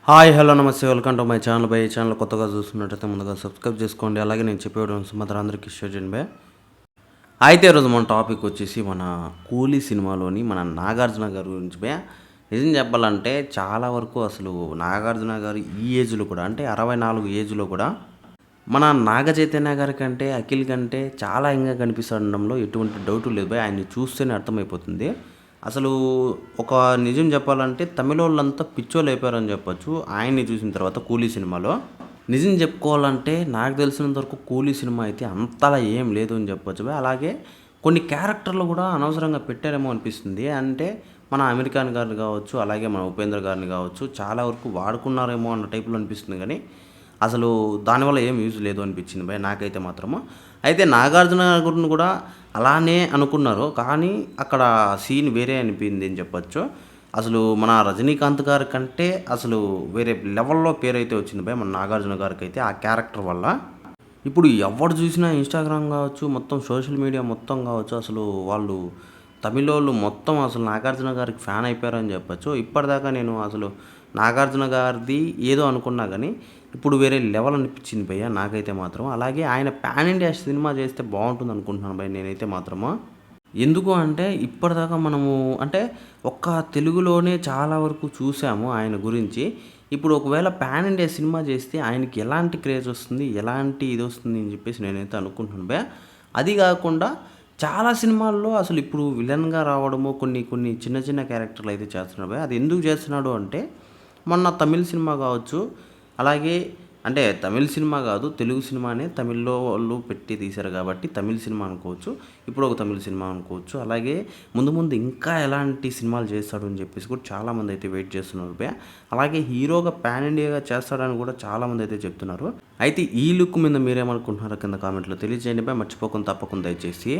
Hi hello నమస్తే welcome to my channel by. ఈ channel కొత్తగా చూస్తున్నట్టయితే ముందుగా సబ్స్క్రైబ్ చేసుకోండి. అలాగే నేను చెప్పే మాత్రం అందరికీ షేర్ చేయండి బై. అయితే ఈరోజు మన టాపిక్ వచ్చేసి మన కూలీ సినిమాలోని మన నాగార్జున గారి గురించి బై. నిజం చెప్పాలంటే చాలా వరకు అసలు నాగార్జున గారు ఈ ఏజ్లో కూడా అంటే 64 ఏజ్లో కూడా మన నాగ చైతన్య గారి కంటే అఖిల్ కంటే చాలా యంగ్గా కనిపిస్తుండడంలో ఎటువంటి డౌట్ లేదు బై. ఆయన్ని చూస్తేనే అర్థమైపోతుంది. అసలు ఒక నిజం చెప్పాలంటే తమిళోళ్ళంతా పిచ్చోళ్ళు అయిపోయారని చెప్పొచ్చు ఆయన్ని చూసిన తర్వాత కూలీ సినిమాలో. నిజం చెప్పుకోవాలంటే నాకు తెలిసినంత వరకు కూలీ సినిమా అయితే అంతలా ఏం లేదు అని చెప్పొచ్చు బై. అలాగే కొన్ని క్యారెక్టర్లు కూడా అనవసరంగా పెట్టారేమో అనిపిస్తుంది. అంటే మన అమీర్ ఖాన్ గారిని కావచ్చు, అలాగే మన ఉపేంద్ర గారిని కావచ్చు చాలా వరకు వాడుకున్నారేమో అన్న టైప్లో అనిపిస్తుంది. కానీ అసలు దానివల్ల ఏం యూజ్ లేదు అనిపించింది భయ్ నాకైతే మాత్రము. అయితే నాగార్జున గారిని కూడా అలానే అనుకున్నారు. కానీ అక్కడ సీన్ వేరే అనిపించింది అని చెప్పొచ్చు. అసలు మన రజనీకాంత్ గారి కంటే అసలు వేరే లెవెల్‌లో పేరైతే వచ్చింది భయ్ మన నాగార్జున గారికైతే ఆ క్యారెక్టర్ వల్ల. ఇప్పుడు ఎవడు చూసినా ఇన్‌స్టాగ్రామ్ కావచ్చు, మొత్తం సోషల్ మీడియా మొత్తం కావచ్చు, అసలు వాళ్ళు తమిళోళ్ళు మొత్తం అసలు నాగార్జున గారికి ఫ్యాన్ అయిపోయారని చెప్పొచ్చు. ఇప్పటిదాకా నేను అసలు నాగార్జున గారిది ఏదో అనుకున్నా కానీ ఇప్పుడు వేరే లెవెల్ అనిపించింది భయ్య నాకైతే మాత్రం. అలాగే ఆయన పాన్ ఇండియా సినిమా చేస్తే బాగుంటుంది అనుకుంటున్నాను భయ్య నేనైతే మాత్రము. ఎందుకు అంటే ఇప్పటిదాకా మనము అంటే ఒక్క తెలుగులోనే చాలా వరకు చూసాము ఆయన గురించి. ఇప్పుడు ఒకవేళ పాన్ ఇండియా సినిమా చేస్తే ఆయనకి ఎలాంటి క్రేజ్ వస్తుంది, ఎలాంటి ఇది వస్తుంది అని చెప్పేసి నేనైతే అనుకుంటున్నాను భయ్య. అది కాకుండా చాలా సినిమాల్లో అసలు ఇప్పుడు విలన్‌గా రావడము కొన్ని కొన్ని చిన్న చిన్న క్యారెక్టర్‌లు అయితే చేస్తున్నాడు భయ్య. అది ఎందుకు చేస్తున్నాడు అంటే మొన్న తమిళ్ సినిమా కావచ్చు, అలాగే అంటే తమిళ్ సినిమా కాదు తెలుగు సినిమానే తమిళ్‌లో వాళ్ళు పెట్టి తీశారు కాబట్టి తమిళ్ సినిమా అనుకోవచ్చు. ఇప్పుడు ఒక తమిళ్ సినిమా అనుకోవచ్చు. అలాగే ముందు ముందు ఇంకా ఎలాంటి సినిమాలు చేస్తాడు అని చెప్పేసి కూడా చాలామంది అయితే వెయిట్ చేస్తున్నారు భయ్య. అలాగే హీరోగా పాన్ ఇండియాగా చేస్తాడని కూడా చాలామంది అయితే చెప్తున్నారు. అయితే ఈ లుక్ మీద మీరేమనుకుంటున్నారో కింద కామెంట్‌లో తెలియజేయండి భయ్య. మర్చిపోకుండా తప్పకుండా దయచేసి.